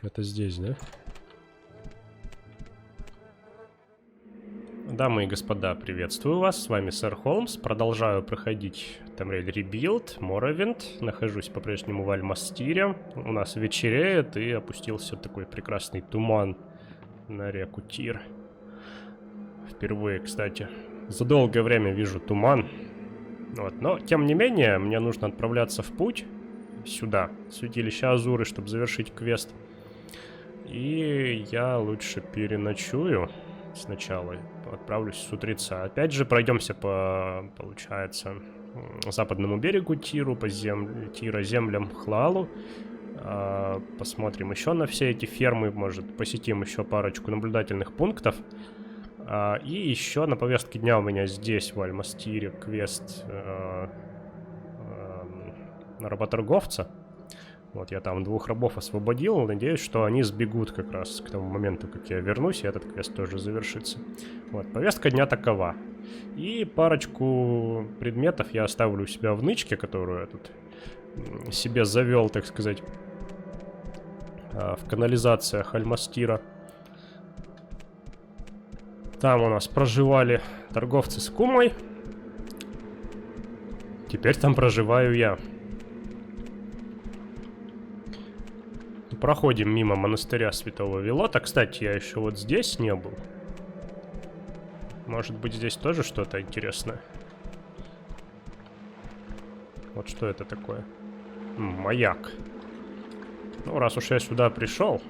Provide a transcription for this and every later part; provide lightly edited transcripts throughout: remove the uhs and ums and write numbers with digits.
Это здесь, да? Дамы и господа, приветствую вас, с вами Сэр Холмс. Продолжаю проходить Tomb Raider Rebuild, Morrowind. Нахожусь по-прежнему в Альмастире. У нас вечереет и опустился такой прекрасный туман на реку Тир. Впервые, кстати, за долгое время вижу туман. Вот. Но, тем не менее, мне нужно отправляться в путь сюда, в святилище Азуры, чтобы завершить квест. И я лучше переночую сначала, отправлюсь с утреца. Опять же, пройдемся по, получается, западному берегу Тиру, по землям Хлалу. Посмотрим еще на все эти фермы, может, посетим еще парочку наблюдательных пунктов. И еще на повестке дня у меня здесь, в Альмастире, квест работорговца. Вот я там 2 рабов освободил, надеюсь, что они сбегут как раз к тому моменту, как я вернусь, и этот квест тоже завершится. Вот, повестка дня такова. И парочку предметов я оставлю у себя в нычке, которую я тут себе завел, так сказать, в канализациях Альмастира. Там у нас проживали торговцы с кумой. Теперь там проживаю я. Проходим мимо монастыря Святого Велота. Кстати, я еще вот здесь не был. Может быть, здесь тоже что-то интересное. Вот что это такое? Маяк. Ну, раз уж я сюда пришел,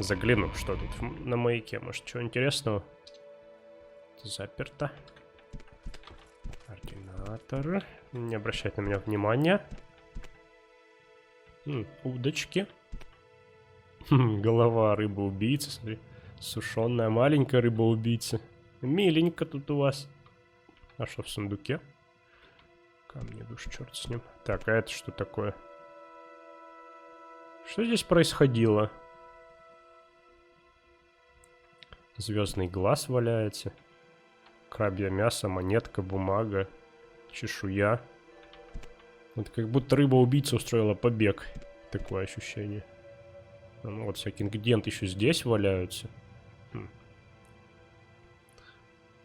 загляну, что тут на маяке. Может, чего интересного? Заперто. Ординатор. Не обращать на меня внимания. Удочки. Голова рыба-убийцы, смотри. Сушеная маленькая рыба-убийца. Миленько тут у вас. А что в сундуке? Камни душ, черт с ним. Так, а это что такое? Что здесь происходило? Звездный глаз валяется. Крабье мясо, монетка, бумага, чешуя. Вот как будто рыба-убийца устроила побег. Такое ощущение. Ну, вот всякие ингредиенты еще здесь валяются.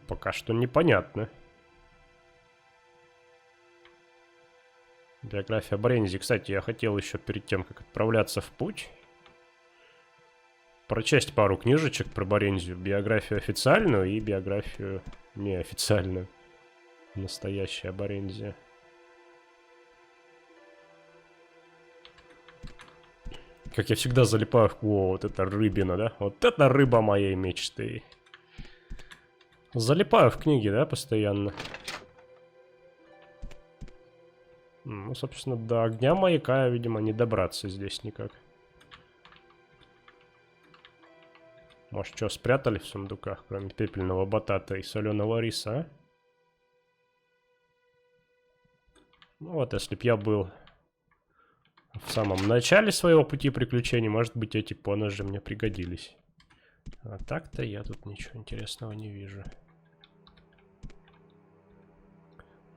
Пока что непонятно. Биография Брензи. Кстати, я хотел еще перед тем, как отправляться в путь, прочесть пару книжечек про Борензию. Биографию официальную и биографию неофициальную. Настоящая Борензия. Как я всегда залипаю. О, вот это рыбина, да? Вот это рыба моей мечты. Залипаю в книги, да, постоянно. Ну, собственно, до огня маяка, видимо, не добраться здесь никак. Может, что спрятали в сундуках, кроме пепельного батата и соленого риса, а? Ну вот, если б я был в самом начале своего пути приключений, может быть, эти поножи мне пригодились. А так-то я тут ничего интересного не вижу.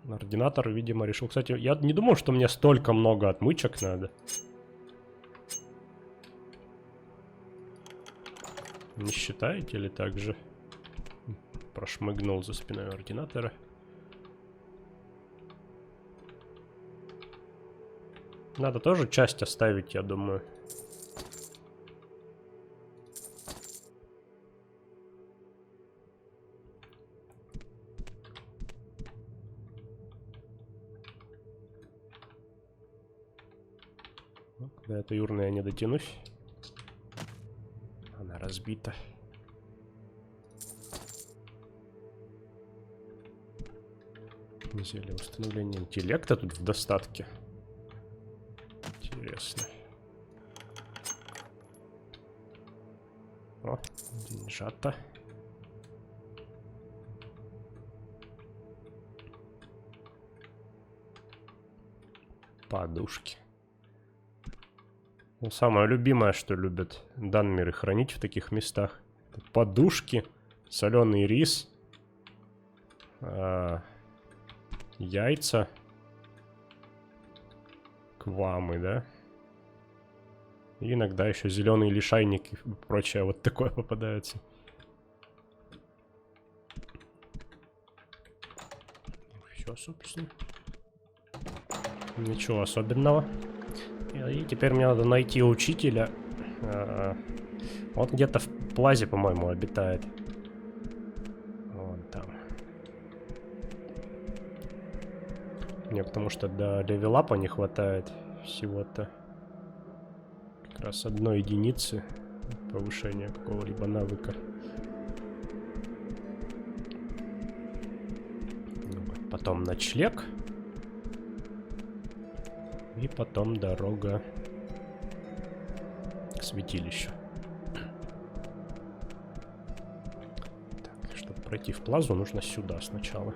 Ординатор, видимо, решил... Кстати, я не думал, что мне столько много отмычек надо. Не считаете ли так же? Прошмыгнул за спиной ординатора. Надо тоже часть оставить, я думаю. До этой урны я не дотянусь. Она разбита. Зелье установления интеллекта тут в достатке. Интересно. О, деньжата. Подушки. Ну, самое любимое, что любят данмеры хранить в таких местах. Подушки, соленый рис, яйца, квамы, да? И иногда еще зеленые лишайники и прочее вот такое попадается. Все, собственно. Ничего особенного. И теперь мне надо найти учителя. Он где-то в плазе, по-моему, обитает. Вон там. Мне потому что до левелапа не хватает всего-то. Как раз одной единицы повышения какого-либо навыка. Потом ночлег. И потом дорога к святилищу. Так, чтобы пройти в плазу, нужно сюда сначала.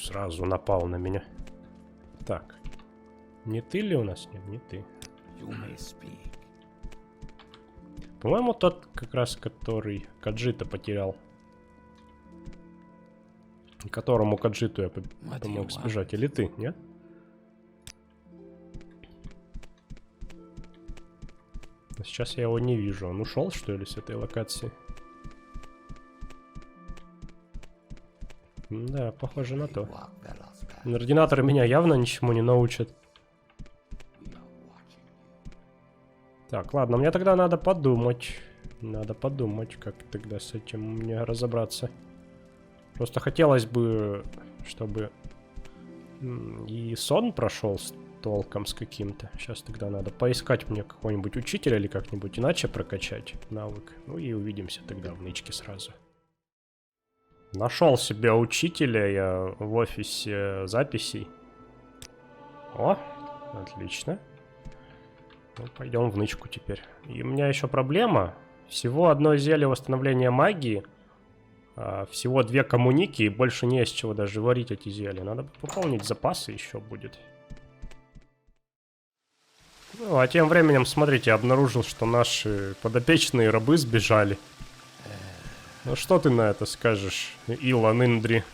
Сразу напал на меня. Так. Не ты ли у нас? Нет, не ты. По-моему, тот как раз, который Каджита потерял. Которому Каджиту я помог сбежать. Или ты, нет? Сейчас я его не вижу. Он ушел, что ли, с этой локации? Да, похоже на то. Ординаторы меня явно ничему не научат. Так, ладно, мне тогда надо подумать. Надо подумать, как тогда с этим мне разобраться. Просто хотелось бы, чтобы и сон прошел с толком с каким-то. Сейчас тогда надо поискать мне какого-нибудь учителя или как-нибудь иначе прокачать навык. Ну и увидимся тогда в нычке сразу. Нашел себе учителя я в офисе записей. О, отлично. Ну, пойдем в нычку теперь. И у меня еще проблема. Всего одно зелье восстановления магии. Всего 2 коммуники. И больше не с чего даже варить эти зелья. Надо пополнить запасы еще будет. Ну, а тем временем, смотрите, обнаружил, что наши подопечные рабы сбежали. Ну что ты на это скажешь, Илон Индри?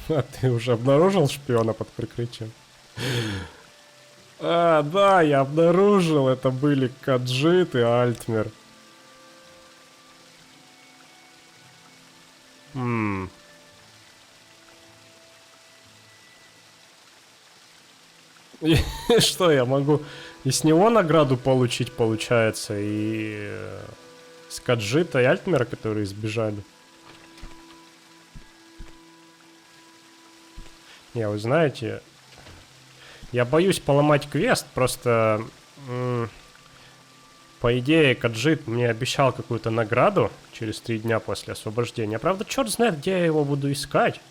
А ты уже обнаружил шпиона под прикрытием? Да, я обнаружил. Это были Каджит и Альтмер. И что я могу и с него награду получить, получается, и с Каджита и Альтмера, которые сбежали. Не, вы знаете, я боюсь поломать квест, просто по идее Каджит мне обещал какую-то награду через 3 дня после освобождения. Правда, черт знает, где я его буду искать.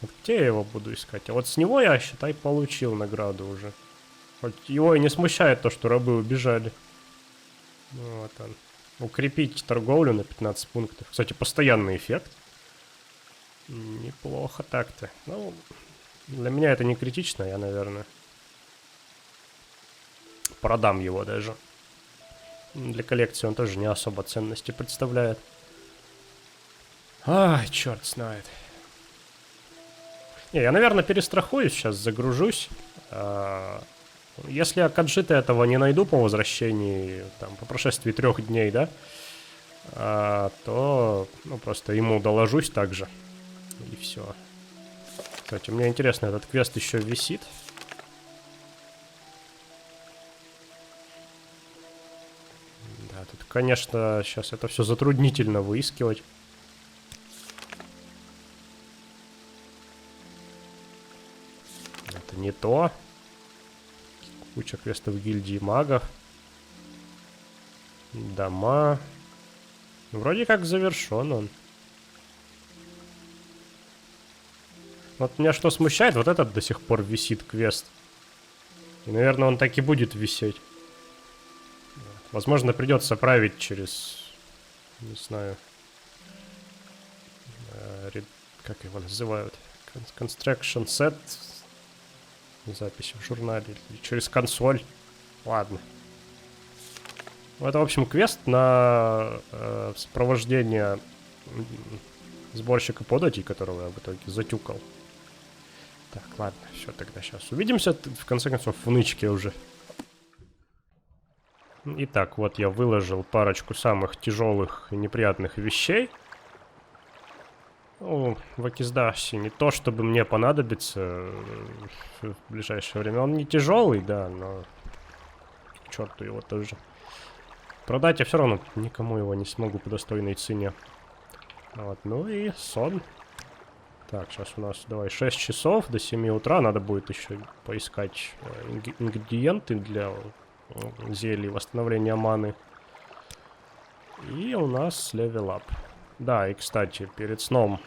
Вот где я его буду искать? А вот с него я, считай, получил награду уже. Хоть его и не смущает то, что рабы убежали. Вот он. Укрепить торговлю на 15 пунктов. Кстати, постоянный эффект. Неплохо так-то. Ну, для меня это не критично, я, наверное, продам его даже. Для коллекции он тоже не особо ценности представляет. Ай, черт знает. Не, я, наверное, перестрахуюсь, сейчас загружусь. Если я Каджита этого не найду по возвращении, там, по прошествии 3 дней, да, то, ну, просто ему доложусь также. И все. Кстати, мне интересно, этот квест еще висит. Да, тут, конечно, сейчас это все затруднительно выискивать. Это не то. Куча квестов гильдии магов. Дома. Вроде как завершен он. Вот меня что смущает, вот этот до сих пор висит квест. И, наверное, он так и будет висеть. Возможно, придется править через... Не знаю... Как его называют? Construction set. Запись в журнале. Через консоль. Ладно. Это, в общем, квест на сопровождение сборщика податей, которого я в итоге затюкал. Так, ладно, все, тогда сейчас увидимся, в конце концов, в нычке уже. Итак, вот я выложил парочку самых тяжелых и неприятных вещей. Ну, в Акиздасе не то, чтобы мне понадобится в ближайшее время. Он не тяжелый, да, но к черту его тоже. Продать я все равно никому его не смогу по достойной цене. Вот, ну и сон. Так, сейчас у нас, давай, 6 часов до 7 утра. Надо будет еще поискать ингредиенты для зелий восстановления маны. И у нас левел ап. Да, и, кстати, перед сном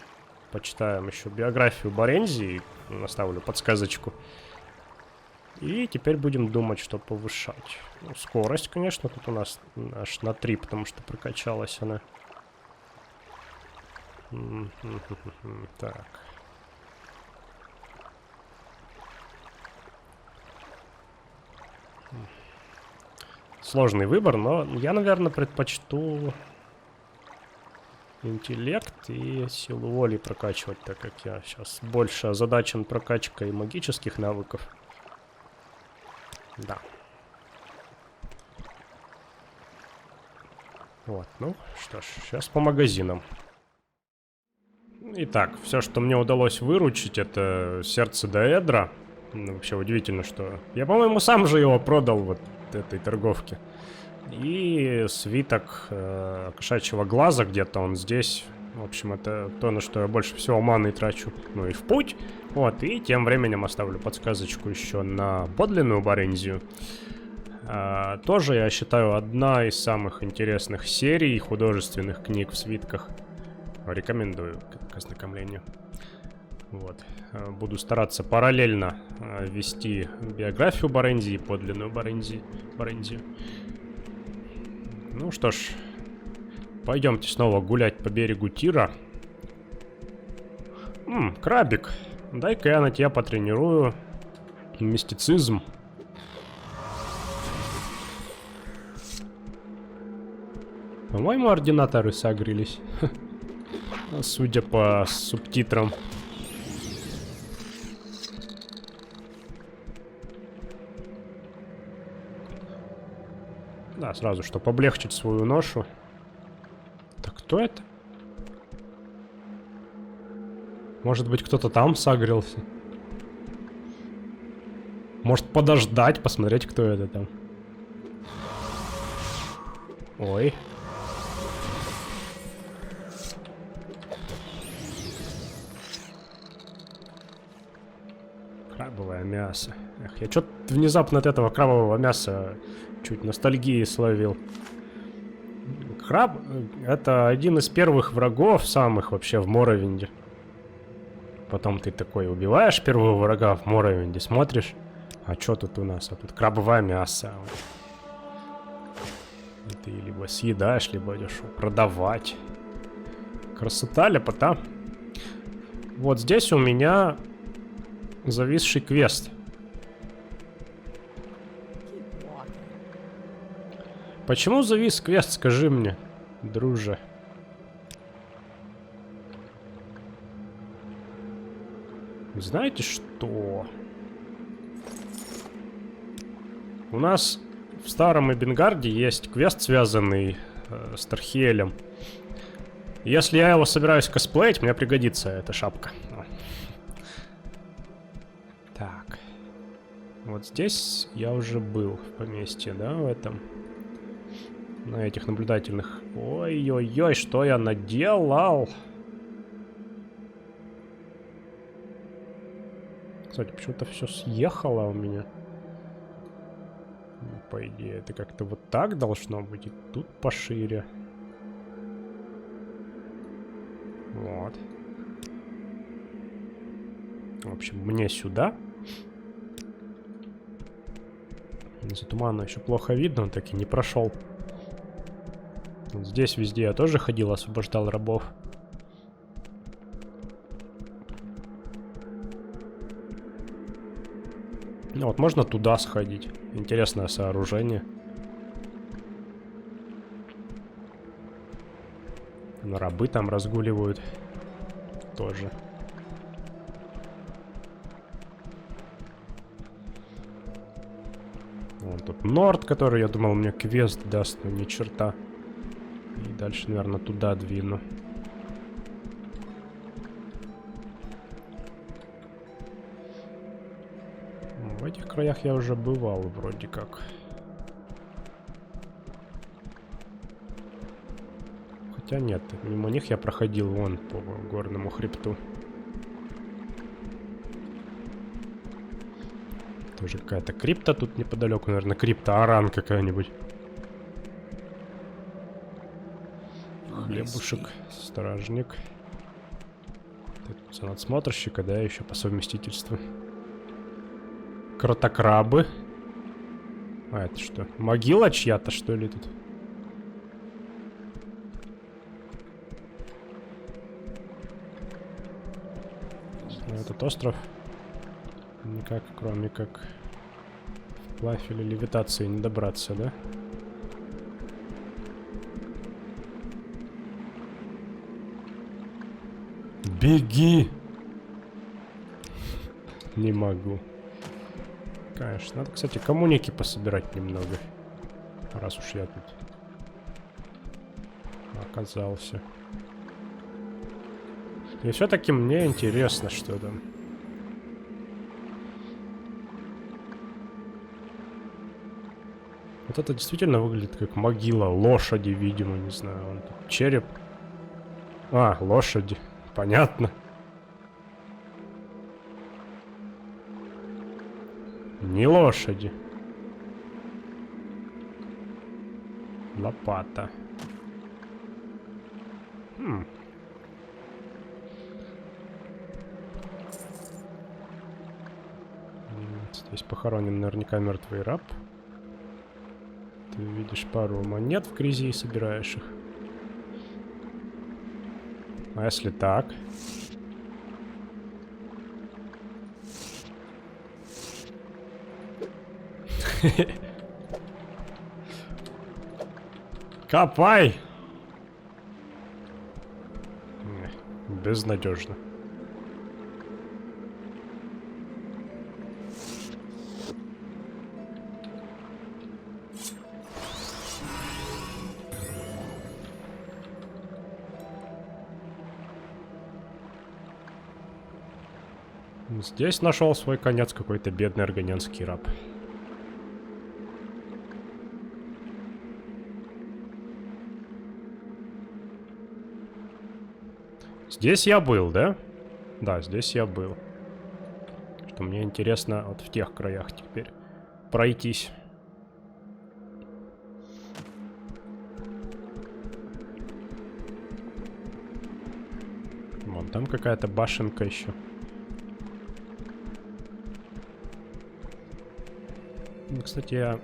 почитаем еще биографию Борензии. Наставлю подсказочку. И теперь будем думать, что повышать. Ну, скорость, конечно, тут у нас аж на 3, потому что прокачалась она. Так. Сложный выбор, но я, наверное, предпочту интеллект и силу воли прокачивать, так как я сейчас больше озадачен прокачкой магических навыков. Да. Вот, ну что ж, сейчас по магазинам. Итак, все, что мне удалось выручить, это сердце Даэдра. Ну, вообще удивительно, что... Я, по-моему, сам же его продал вот этой торговке. И свиток кошачьего глаза, где-то он здесь. В общем, это то, на что я больше всего маны трачу. Ну и в путь. Вот, и тем временем оставлю подсказочку еще на подлинную Борензию. Тоже, я считаю, одна из самых интересных серий художественных книг в свитках. Рекомендую к ознакомлению. Вот. Буду стараться параллельно вести биографию Борензии и подлинную Борензию. Ну что ж, пойдемте снова гулять по берегу Тира. Крабик. Дай-ка я на тебя потренирую мистицизм. По-моему, ординаторы сагрились. Судя по субтитрам. Да, сразу, чтобы облегчить свою ношу. Так кто это? Может быть, кто-то там сагрился? Может, подождать, посмотреть, кто это там? Ой. Крабовое мясо. Эх, я что-то внезапно от этого крабового мяса чуть ностальгии словил. Краб — это один из первых врагов самых вообще в Моровинде. Потом ты такой убиваешь первого врага в Моровинде, смотришь, а что тут у нас? А тут крабовое мясо. И ты либо съедаешь, либо идешь продавать. Красота, лепота. Вот здесь у меня зависший квест. Почему завис квест, скажи мне, друже? Знаете что? У нас в старом Эбенгарде есть квест, связанный с Тархиэлем. Если я его собираюсь косплеить, мне пригодится эта шапка. Так. Вот здесь я уже был в поместье, да, в этом. На этих наблюдательных. Ой-ой-ой, что я наделал? Кстати, почему-то все съехало у меня. Ну, по идее, это как-то вот так должно быть. И тут пошире. Вот. В общем, мне сюда. Из-за тумана еще плохо видно, он так и не прошел. Вот здесь везде я тоже ходил, освобождал рабов. Ну, вот можно туда сходить. Интересное сооружение. Но рабы там разгуливают. Тоже. Вон тут Норд, который, я думал, мне квест даст, но ни черта. И дальше, наверное, туда двину. В этих краях я уже бывал, вроде как. Хотя нет, мимо них я проходил вон по горному хребту. Тоже какая-то крипта тут неподалеку, наверное, крипта-аран какая-нибудь. Хлебушек, стражник. Тут надсмотрщика, да, еще по совместительству. Кротокрабы. А, это что? Могила чья-то, что ли, тут? Этот остров никак, кроме как вплавь или левитации, не добраться, да? Беги! Не могу. Конечно, надо, кстати, коммуники пособирать немного. Раз уж я тут оказался. И все-таки мне интересно, что там. Вот это действительно выглядит как могила лошади, видимо, не знаю. Вон тут череп. А, лошади. Понятно. Не лошади. Лопата. Здесь похоронен наверняка мертвый раб. Ты видишь пару монет в грязи и собираешь их. А если так? Копай! Безнадежно. Здесь нашел свой конец какой-то бедный аргонянский раб. Здесь я был, да? Да, здесь я был. Что мне интересно вот в тех краях теперь пройтись. Вон там какая-то башенка еще. Кстати, я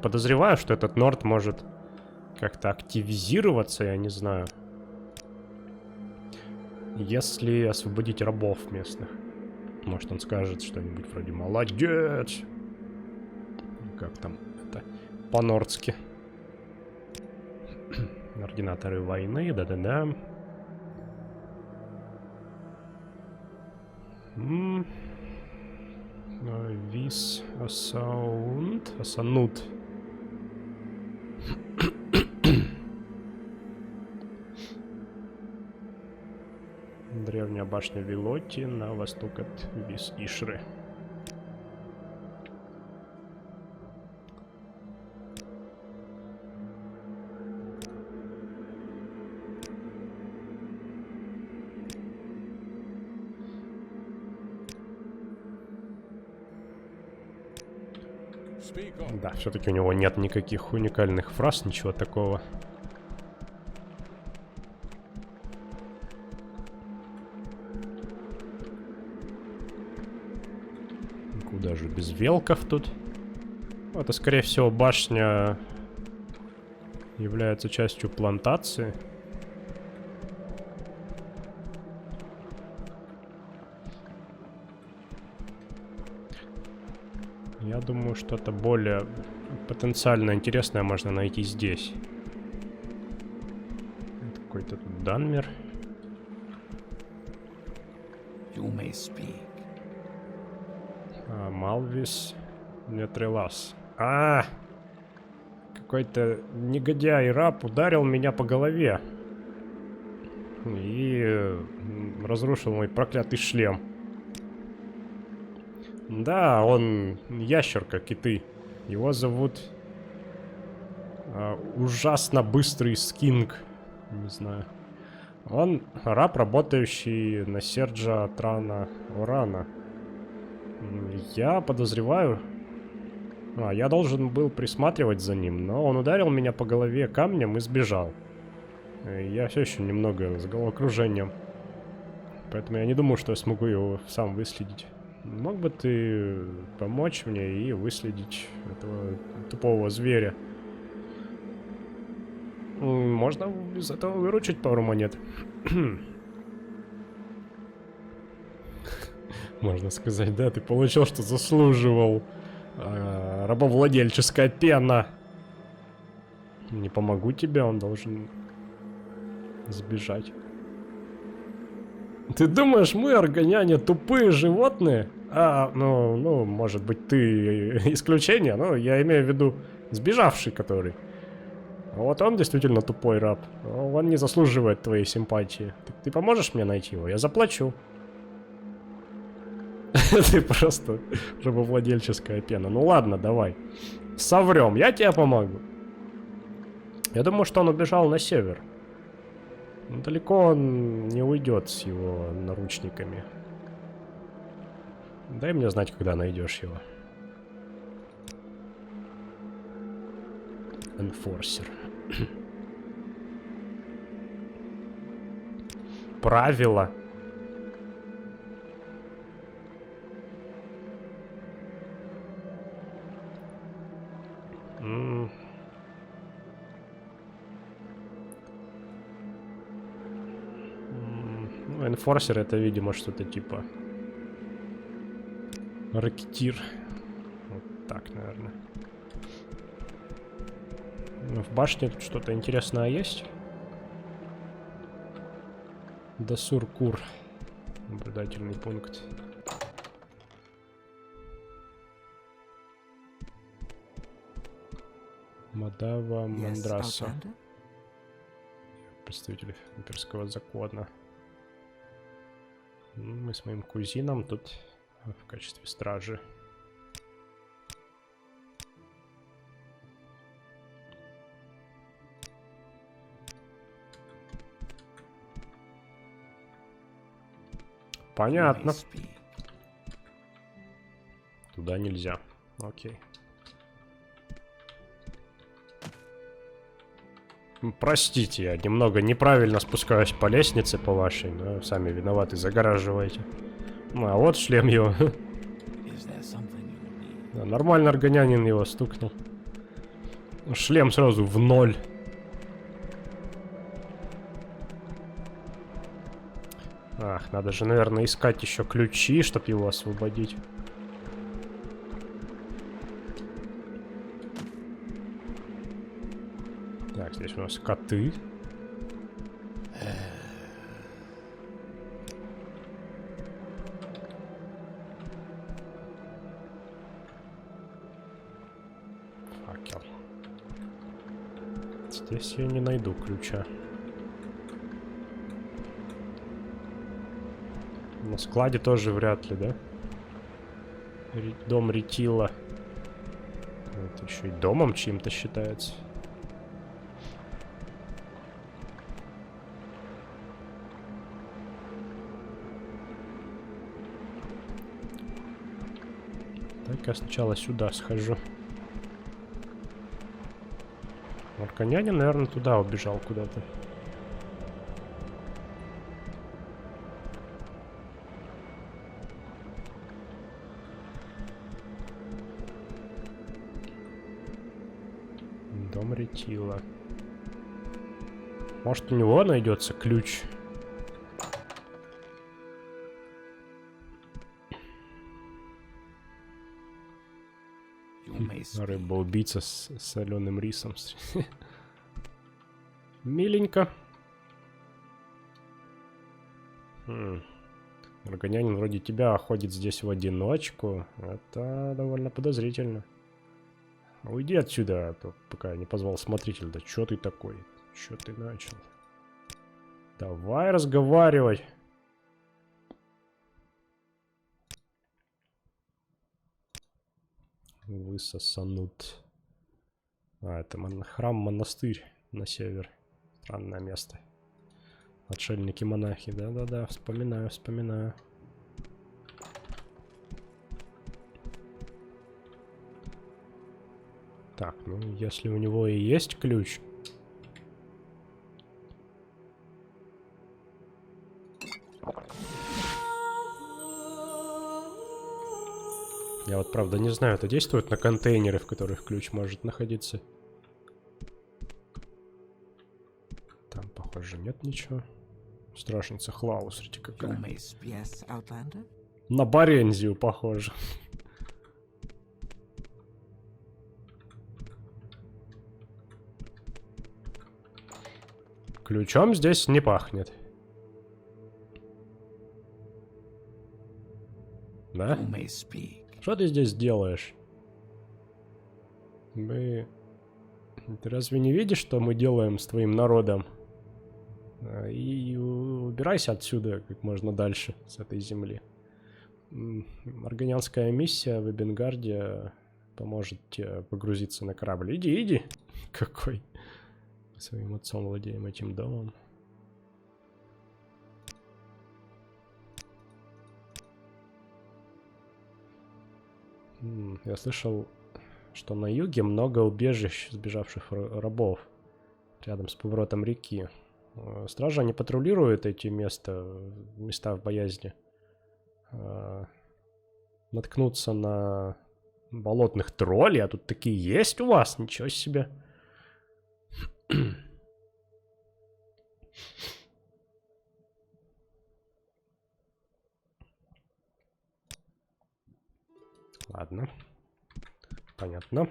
подозреваю, что этот Норд может как-то активизироваться, я не знаю. Если освободить рабов местных. Может, он скажет что-нибудь вроде «Молодец!» Как там это по-нордски. Ординаторы войны, да-да-да. Вис Асаунд. Асанут. Древняя башня Вилоти на восток от Вис-Ишры. Да, все-таки у него нет никаких уникальных фраз, ничего такого. Куда же без велков тут? Это, скорее всего, башня является частью плантации. Я думаю, что-то более потенциально интересное можно найти здесь. Какой-то тут Данмер. Малвис. Нетрелас. Какой-то негодяй раб ударил меня по голове. И разрушил мой проклятый шлем. Да, он ящерка, как и ты. Его зовут ужасно быстрый Скинг. Не знаю. Он раб, работающий на Серджа Трана Орана. Я подозреваю... я должен был присматривать за ним, но он ударил меня по голове камнем и сбежал. Я все еще немного с головокружением. Поэтому я не думаю, что я смогу его сам выследить. Мог бы ты помочь мне и выследить этого тупого зверя? Можно из этого выручить пару монет. Можно сказать, да, ты получил, что заслуживал. Рабовладельческая пена. Не помогу тебе, он должен сбежать. Ты думаешь, мы, аргоняне, тупые животные? Ну, может быть, ты исключение, но я имею в виду сбежавший, который. Вот он действительно тупой раб. Он не заслуживает твоей симпатии. Ты поможешь мне найти его? Я заплачу. Ты просто рабовладельческая пена. Ну ладно, давай. Соврем, я тебе помогу. Я думаю, что он убежал на север. Далеко он не уйдет с его наручниками. Дай мне знать, когда найдешь его. Энфорсер. Правила. Ну, энфорсер это, видимо, что-то типа ракетир. Вот так, наверное. В башне тут что-то интересное есть. Дасур-Кур. Наблюдательный пункт. Мадава Мандраса. Представитель имперского закона. Мы с моим кузином тут в качестве стражи. Понятно. Туда нельзя. Окей. Простите, я немного неправильно спускаюсь по лестнице по вашей, но сами виноваты, загораживаете. А вот шлем его. Да, нормально аргонянин его стукнул. Шлем сразу в 0. Ах, надо же, наверное, искать еще ключи, чтобы его освободить. Так, здесь у нас коты. Факел. Здесь я не найду ключа. На складе тоже вряд ли, да? Дом Ретила. Это еще и домом чьим-то считается. Так, я сначала сюда схожу. Арканянин, наверное, туда убежал куда-то. Дом Ретила. Может, у него найдется ключ? Рыба-убийца с соленым рисом. Миленько. Органянин вроде тебя ходит здесь в одиночку. Это довольно подозрительно. Уйди отсюда, а то пока я не позвал смотрителя. Да чё ты такой? Чё ты начал? Давай разговаривать. Высосанут. А, это храм-монастырь на север. Странное место. Отшельники-монахи. Да-да-да, вспоминаю, вспоминаю. Так, ну, если у него и есть ключ... Я вот, правда, не знаю, это действует на контейнеры, в которых ключ может находиться. Там, похоже, нет ничего. Страшница Хлау, смотрите, какая. На Борензию похоже. Ключом здесь не пахнет. Да? Что ты здесь делаешь? Ты разве не видишь, что мы делаем с твоим народом? И убирайся отсюда как можно дальше, с этой земли. Органианская миссия в Эбенгарде поможет тебе погрузиться на корабль. Иди, иди. Какой? Своим отцом владеем этим домом. Я слышал, что на юге много убежищ сбежавших рабов рядом с поворотом реки. Стража не патрулирует эти места в боязни. Наткнуться на болотных троллей, а тут такие есть у вас? Ничего себе. Ладно. Понятно.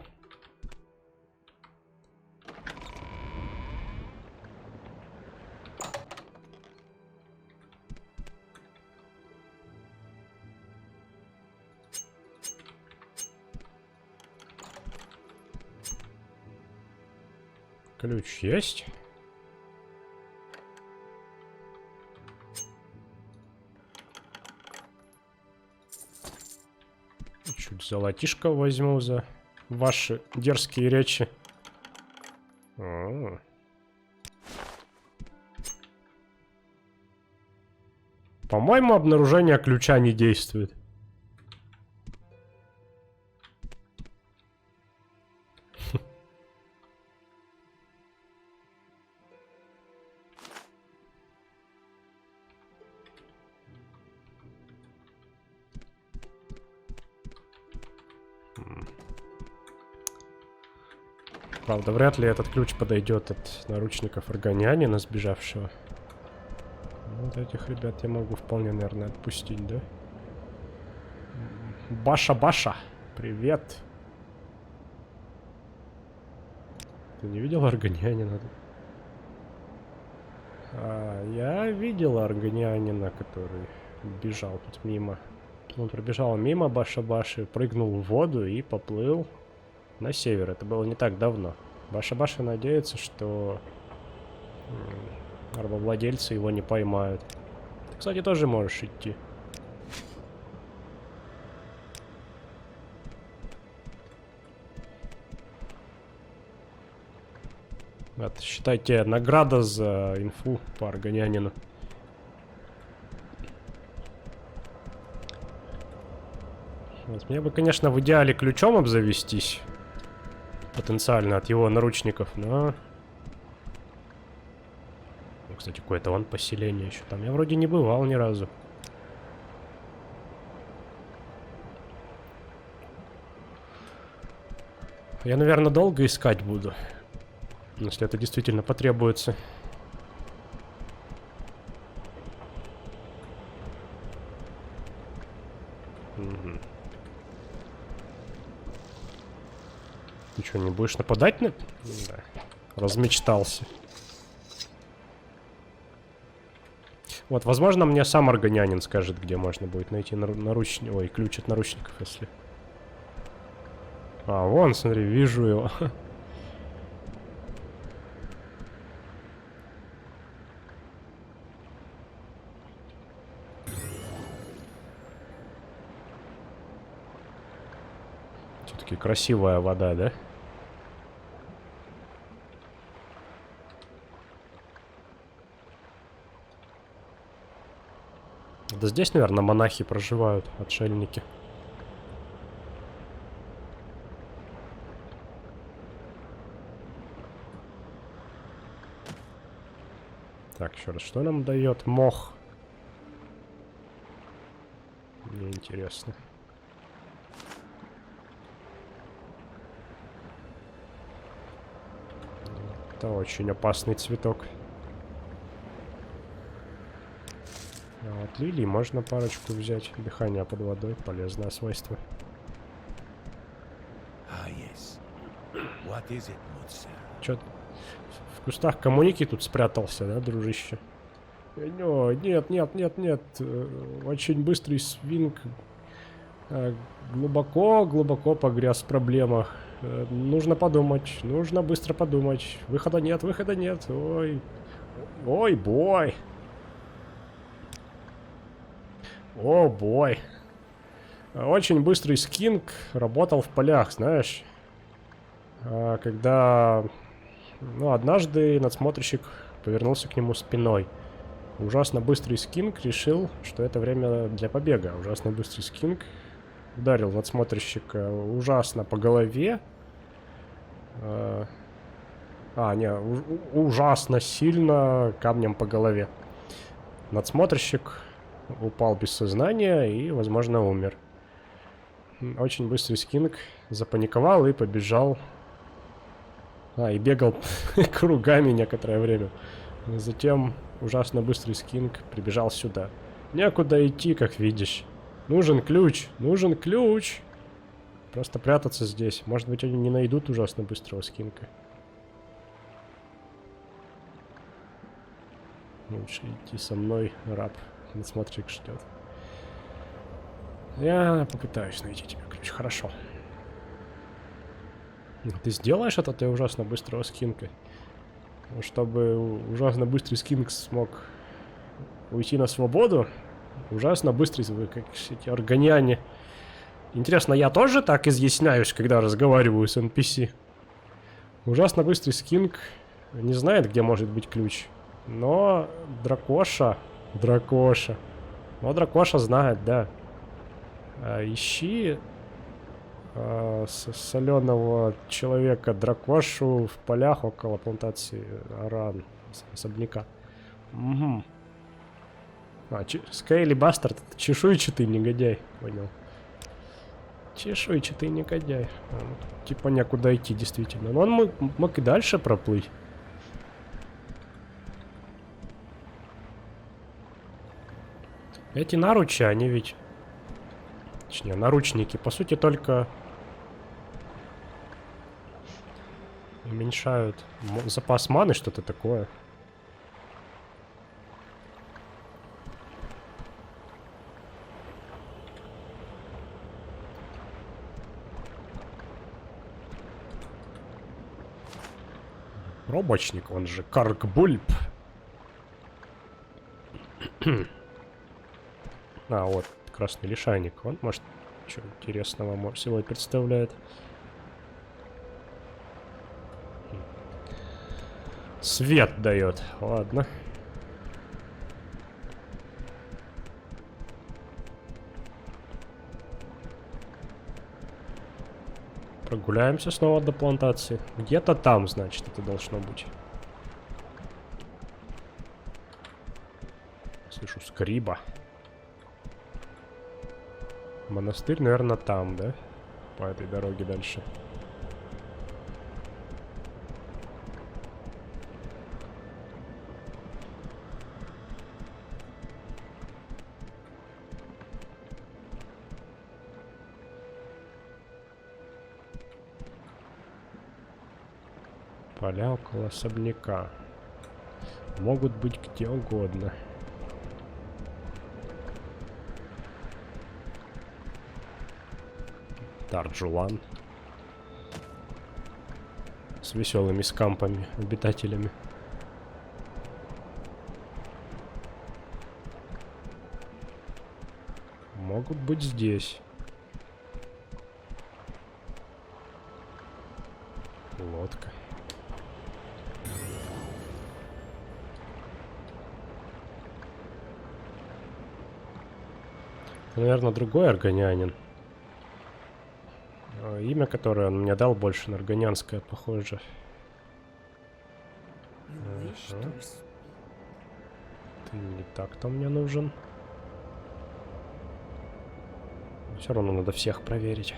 Ключ есть. Чуть золотишко возьму за ваши дерзкие речи. По-моему, обнаружение ключа не действует. Правда, вряд ли этот ключ подойдет от наручников органянина, сбежавшего. Вот этих ребят я могу вполне, наверное, отпустить, да? Баша-Баша, привет. Ты не видел органянина? Я видел органянина, который бежал тут мимо. Он пробежал мимо Баша-Баши, прыгнул в воду и поплыл на север. Это было не так давно. Баша-Баша надеется, что рабовладельцы его не поймают. Ты, кстати, тоже можешь идти. Вот, считайте, награда за инфу по органянину. Вот, мне бы, конечно, в идеале ключом обзавестись. Потенциально от его наручников, но... Ну, кстати, какое-то вон поселение еще там. Я вроде не бывал ни разу. Я, наверное, долго искать буду. Если это действительно потребуется. Угу. Ты что, не будешь нападать на... Да. Размечтался. Вот, возможно, мне сам Органянин скажет, где можно будет найти наручник... Ой, ключ от наручников, если... А, вон, смотри, вижу его. Все-таки красивая вода, да? Да здесь, наверное, монахи проживают, отшельники. Так, еще раз, что нам дает мох? Мне интересно. Это очень опасный цветок. А от лилий можно парочку взять. Дыхание под водой, полезное свойство. Чё, в кустах коммуники тут спрятался, да, дружище? Нет, нет, нет, нет. Очень быстрый свинг. Глубоко погряз в проблемах. Нужно подумать, нужно быстро подумать. Выхода нет, выхода нет. Ой, ой, бой. О, бой. Очень быстрый скинг работал в полях, знаешь. Когда, ну, однажды надсмотрщик повернулся к нему спиной. Ужасно быстрый скинг решил, что это время для побега. Ужасно быстрый скинг ударил надсмотрщика ужасно по голове. Ужасно сильно камнем по голове. Надсмотрщик упал без сознания и, возможно, умер. Очень быстрый скинг запаниковал и побежал. И бегал кругами некоторое время. Затем ужасно быстрый скинг прибежал сюда. Некуда идти, как видишь. Нужен ключ, нужен ключ. Просто прятаться здесь. Может быть, они не найдут ужасно быстрого скинга. Лучше идти со мной, раб. Надсмотрщик ждет. Я попытаюсь найти тебе ключ. Хорошо. Ты сделаешь это для ужасно быстрого скинга? Чтобы ужасно быстрый скинг смог уйти на свободу. Ужасно быстрый, как эти органяне. Интересно, я тоже так изъясняюсь, когда разговариваю с NPC? Ужасно быстрый скинг не знает, где может быть ключ. Но Дракоша... Но Дракоша знает, да. Ищи соленого человека Дракошу в полях около плантации Аран, особняка. Угу. Скейли Бастард, чешуйчатый негодяй, понял. Чешуйчатый негодяй. Типа некуда идти, действительно. Но он мог и дальше проплыть. Эти наручи, они ведь... Точнее, наручники, по сути, только... уменьшают запас маны, что-то такое. Робочник, он же Каркбульб. Вот, красный лишайник. Он, может, что интересного сегодня представляет. Свет дает. Ладно. Прогуляемся снова до плантации. Где-то там, значит, это должно быть. Слышу скриба. Монастырь, наверное, там, да? По этой дороге дальше. Поля около особняка. Могут быть где угодно. Тарджулан. С веселыми скампами, обитателями. Могут быть здесь. Лодка. Это, наверное, другой аргонянин. Имя, которое он мне дал, больше на аргонянское похоже. Ты не так-то мне нужен. Все равно надо всех проверить.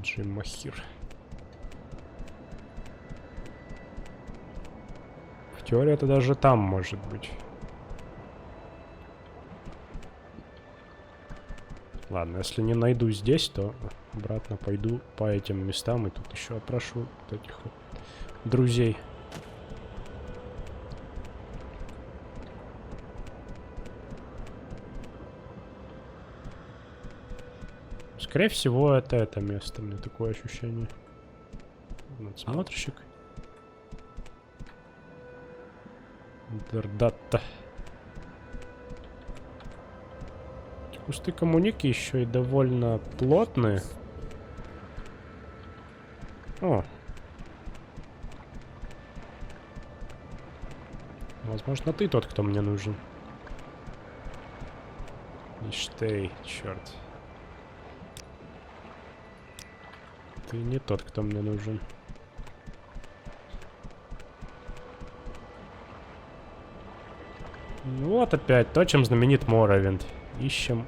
Джим Махир. В теории это даже там может быть. Ладно, если не найду здесь, то обратно пойду по этим местам и тут еще опрошу вот этих вот друзей. Скорее всего, это место, мне такое ощущение. Надсмотрщик. Дердатта. Кусты коммуники еще и довольно плотные. О. Возможно, ты тот, кто мне нужен. Иштей, черт. Ты не тот, кто мне нужен. Ну вот опять то, чем знаменит Моровинд. Ищем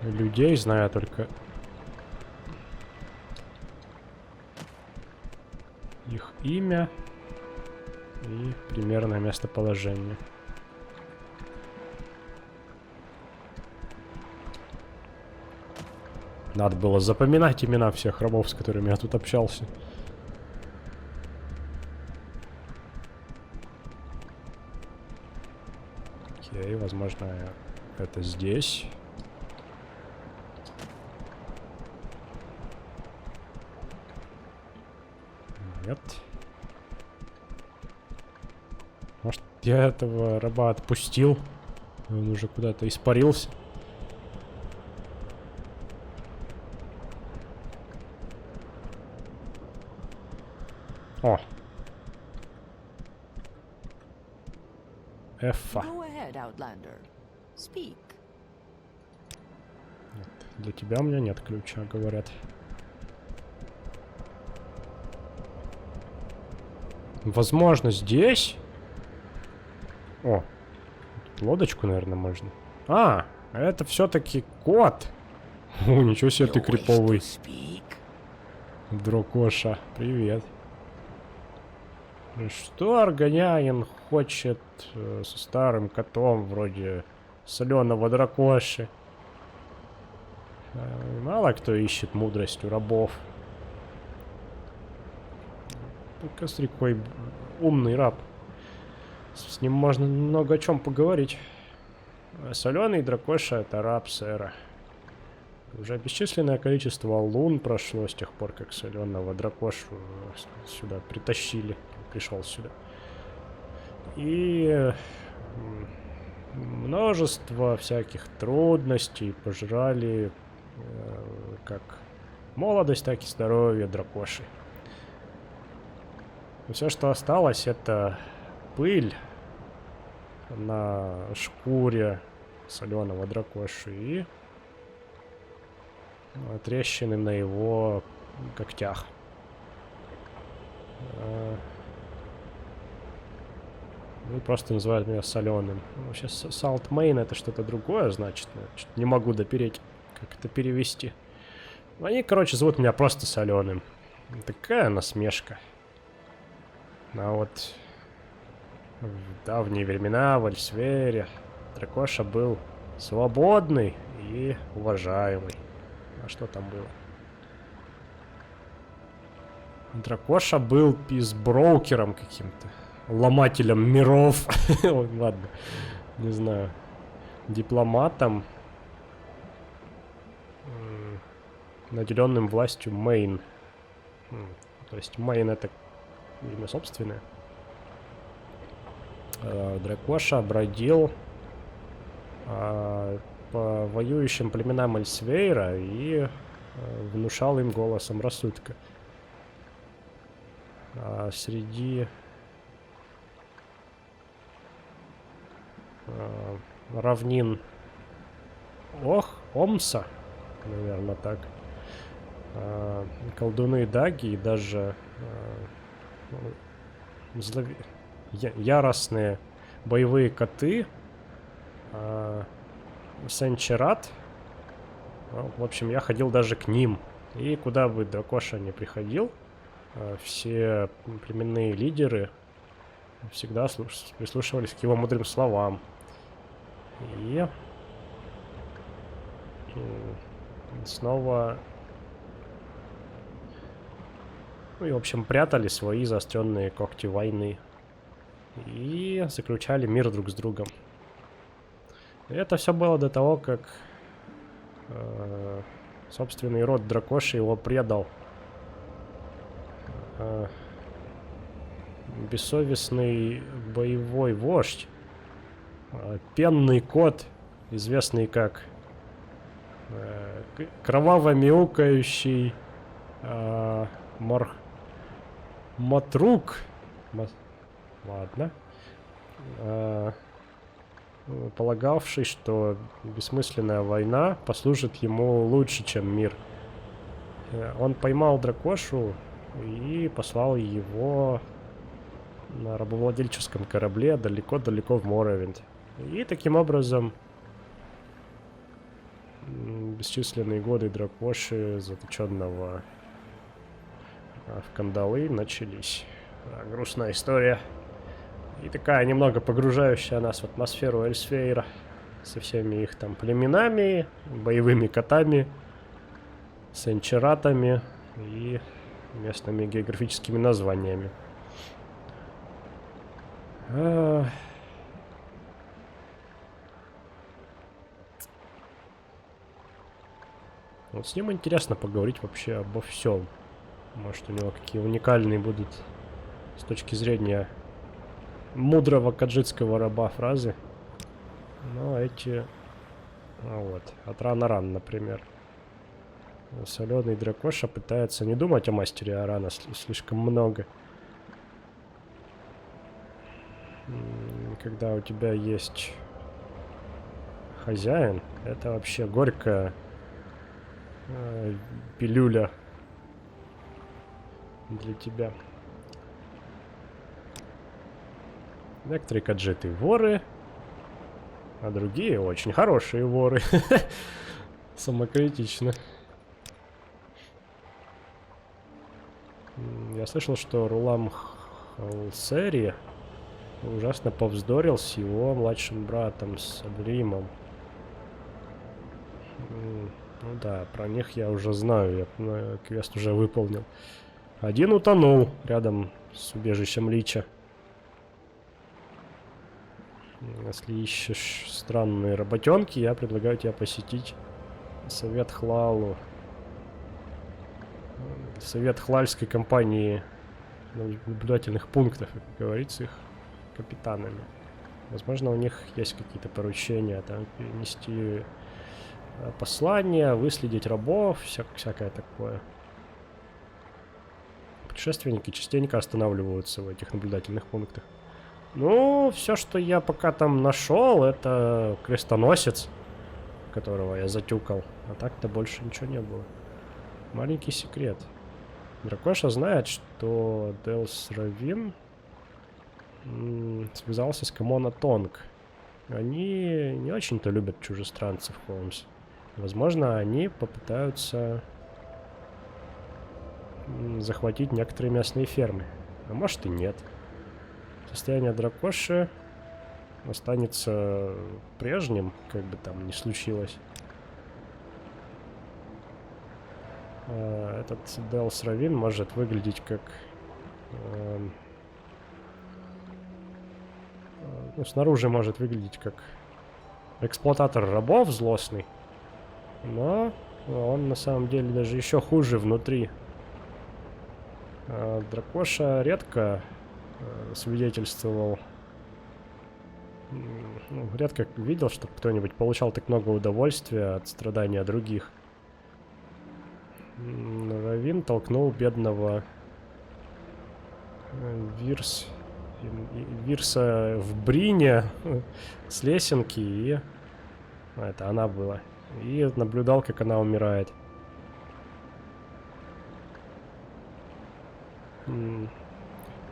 людей, знаю только их имя и примерное местоположение. Надо было запоминать имена всех рабов, с которыми я тут общался. Окей, возможно, это здесь. Нет. Может, я этого раба отпустил? Он уже куда-то испарился. О. Эффа. Нет, для тебя у меня нет ключа, говорят. Возможно, здесь? О, тут лодочку, наверное, можно. А, это все-таки кот. О, ничего себе ты криповый. Дракоша, привет. Что аргонянин хочет со старым котом вроде соленого дракоши? Мало кто ищет мудрость у рабов. Кострикой умный раб. С ним можно много о чем поговорить. Соленый дракоша — это раб сэра. Уже бесчисленное количество лун прошло с тех пор, как соленого дракошу сюда притащили. Пришел сюда. И множество всяких трудностей пожрали как молодость, так и здоровье дракоши. Все, что осталось, это пыль на шкуре соленого дракоши и трещины на его когтях. Ну, просто называют меня соленым. Ну, сейчас Salt-Main это что-то другое, значит. Не могу допереть, как это перевести. Они, короче, зовут меня просто соленым. Такая насмешка. А вот в давние времена в Альсвере дракоша был свободный и уважаемый. А что там было? Дракоша был пизброукером каким-то. Ломателем миров. Ой, ладно. Не знаю. Дипломатом. Наделенным властью Мейн. То есть Мейн это имя собственное. Дракоша бродил по воюющим племенам Эльсвейра и внушал им голосом рассудка. Среди равнин Омса, наверное, так, колдуны Даги и даже яростные боевые коты Сен-Черат. В общем, я ходил даже к ним. И куда бы Дракоша не приходил, все племенные лидеры всегда прислушивались к его мудрым словам. И снова... Ну и, в общем, прятали свои заостренные когти войны. И заключали мир друг с другом. И это все было до того, как собственный род Дракоши его предал. Бессовестный боевой вождь, пенный кот, известный как кроваво мяукающий Матрук. Ладно. Полагавший, что бессмысленная война послужит ему лучше, чем мир. Он поймал Дракошу и послал его на рабовладельческом корабле далеко-далеко в Моровинд. И таким образом бесчисленные годы Дракоши, заточенного в кандалы, начались. Грустная история. И такая немного погружающая нас в атмосферу Эльсфейра со всеми их там племенами, боевыми котами, сенчератами и местными географическими названиями. Вот с ним интересно поговорить вообще обо всем. Может, у него какие уникальные будут с точки зрения мудрого каджитского раба фразы. Но эти... вот. От Ран, например. Соленый Дракоша пытается не думать о мастере Арана слишком много. Когда у тебя есть хозяин, это вообще горькая пилюля для тебя. Некоторые каджиты воры, а другие очень хорошие воры. Самокритично. Я слышал, что Рулам Халсери ужасно повздорил с его младшим братом, с Абримом. Ну да, про них я уже знаю, я квест уже выполнил. Один утонул рядом с убежищем Лича. Если ищешь странные работенки, я предлагаю тебе посетить совет Хлалу. Совет Хлальской компании наблюдательных пунктов, как говорится, их капитанами. Возможно, у них есть какие-то поручения, там, перенести послания, выследить рабов, всякое такое. Путешественники частенько останавливаются в этих наблюдательных пунктах. Ну, все, что я пока там нашел, это крестоносец, которого я затюкал. А так-то больше ничего не было. Маленький секрет. Дракоша знает, что Делс Равин связался с Камона Тонг. Они не очень-то любят чужестранцев, Холмс. Возможно, они попытаются захватить некоторые местные фермы. А может и нет. Состояние Дракоши останется прежним, как бы там ни случилось. Этот Делс Равин может выглядеть как... ну, снаружи может выглядеть как эксплуататор рабов злостный. Но он на самом деле даже еще хуже внутри. Дракоша редко свидетельствовал... Ну, редко видел, чтобы кто-нибудь получал так много удовольствия от страдания других. Равин толкнул бедного Вирса в Брине с лесенки, и... это она была. И наблюдал, как она умирает.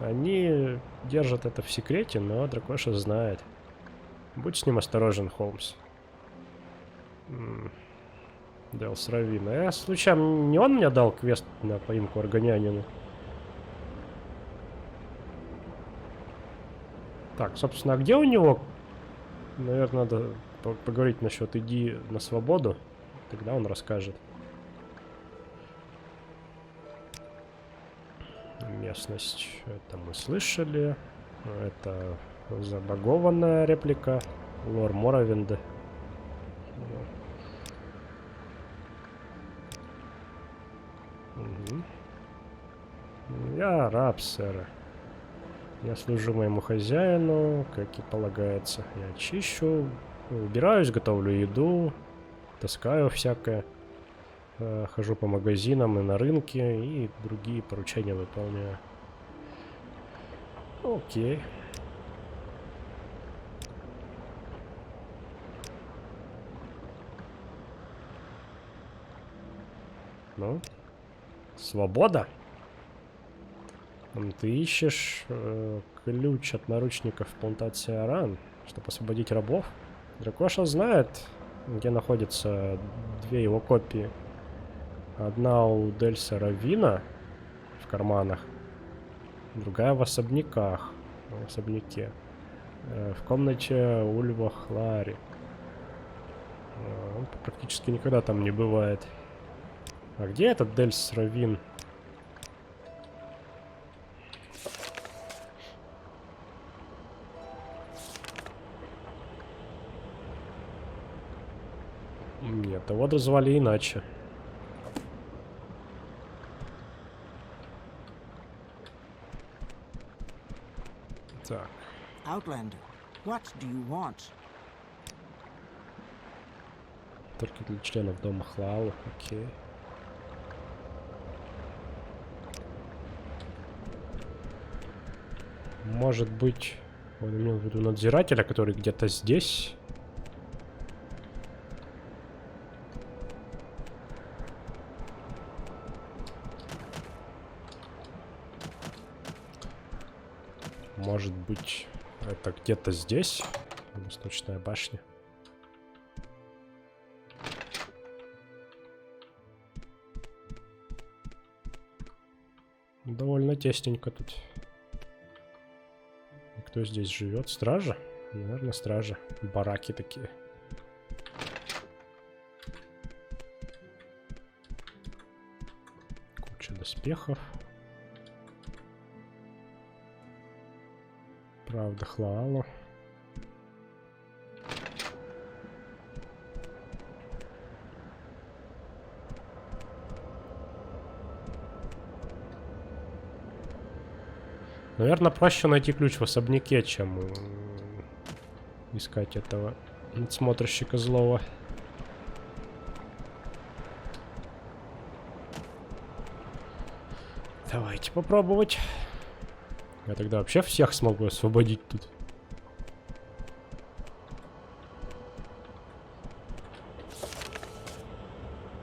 Они держат это в секрете, но Дракоша знает. Будь с ним осторожен, Холмс. Делс Равин. Случайно не он мне дал квест на поимку органянина? Так, собственно, а где у него? Наверное, надо поговорить насчет «иди на свободу». Тогда он расскажет. Местность. Это мы слышали. Это забагованная реплика. Лор Моровинда. Угу. Я раб, сэр. Я служу моему хозяину, как и полагается. Я чищу, убираюсь, готовлю еду, таскаю всякое. Хожу по магазинам и на рынке, и другие поручения выполняю. Окей. Ну, свобода. Ты ищешь ключ от наручников в плантации Аран, чтобы освободить рабов. Дракоша знает, где находятся две его копии. Одна у Дельса Равина в карманах, другая в особняках, в особняке. В комнате Ульва Хлари. Он практически никогда там не бывает. А где этот Дельс Равин? Нет, его дозвали иначе. Так. Outlander, what do you want? Только для членов дома Хлау, окей. Может быть, он имел в виду надзирателя, который где-то здесь. Может быть, это где-то здесь. Восточная башня. Довольно тесненько тут. И кто здесь живет? Стража? Наверное, стража. Бараки такие. Куча доспехов. Правда, Хлаалу. Наверное, проще найти ключ в особняке, чем искать этого надсмотрщика злого. Давайте попробовать. Я тогда вообще всех смогу освободить тут.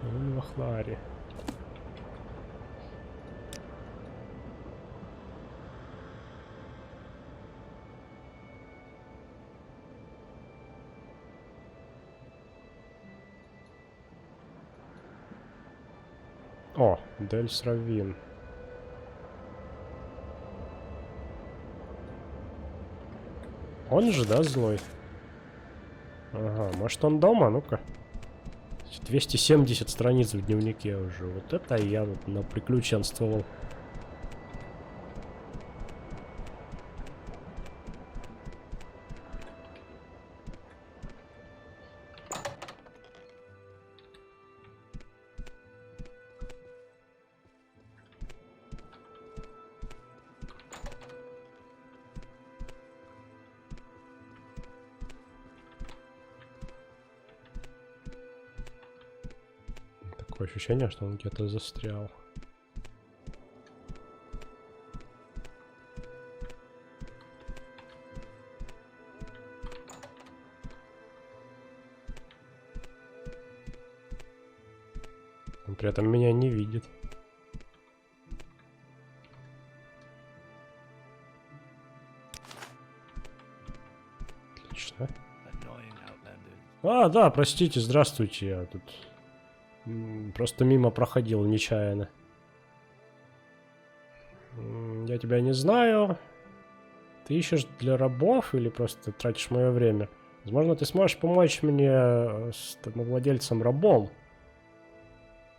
Вахлари. О, Дельс Равин. Он же, да, злой? Ага, может он дома? Ну-ка. 270 страниц в дневнике уже. Вот это я вот наприключенствовал. Такое ощущение, что он где-то застрял. Он при этом меня не видит. Отлично. А, да, простите, здравствуйте, я тут просто мимо проходил нечаянно. Я тебя не знаю. Ты ищешь для рабов или просто тратишь мое время? Возможно, ты сможешь помочь мне с домовладельцем-рабом.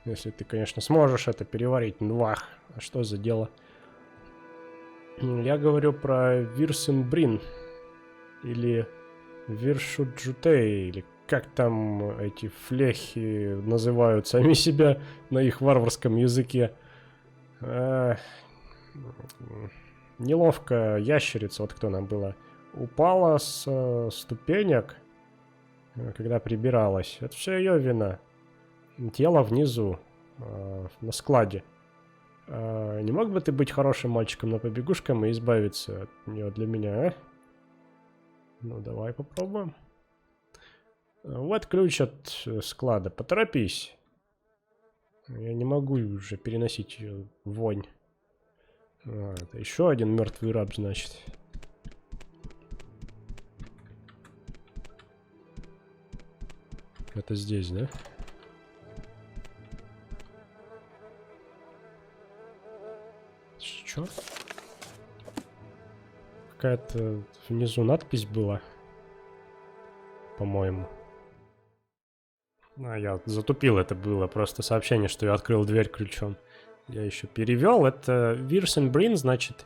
Если ты, конечно, сможешь это переварить. Нвах, а что за дело? Я говорю про Вирсенбрин. Или Виршуджутей, или как там эти флехи называют сами себя на их варварском языке. Неловко ящерица, вот кто она была, упала с ступенек, когда прибиралась. Это все ее вина. Тело внизу, на складе. Не мог бы ты быть хорошим мальчиком на побегушкам и избавиться от нее для меня, а? Ну, давай попробуем. Вот ключ от склада. Поторопись. Я не могу уже переносить ее вонь. Это еще один мертвый раб, значит. Это здесь, да? Что? Какая-то внизу надпись была. По-моему. А, я затупил, это было просто сообщение, что я открыл дверь ключом. Я еще перевел. Это Вирсенбрин, значит,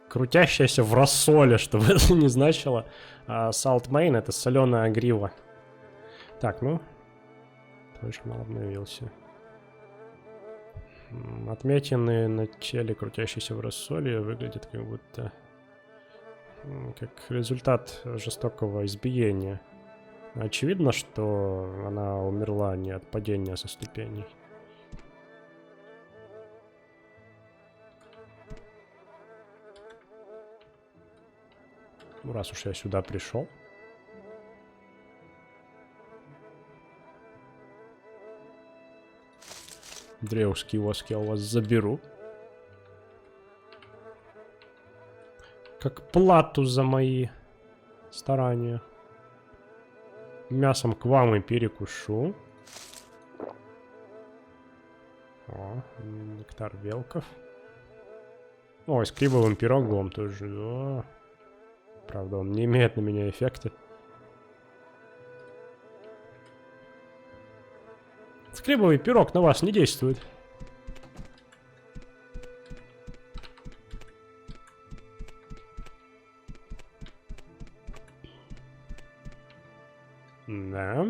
крутящаяся в рассоле, что бы это ни значило. А Салтмейн — это соленая грива. Так, ну. Твой журнал обновился. Отметины на теле, крутящиеся в рассоле, выглядят как будто как результат жестокого избиения. Очевидно, что она умерла не от падения со ступеней. Ну, раз уж я сюда пришел. Древские воски я у вас заберу. Как плату за мои старания. Мясом к вам и перекушу. О, нектар велков. Ой, с крибовым пирогом тоже. О. Правда, он не имеет на меня эффекта. Скребовый пирог на вас не действует. Да.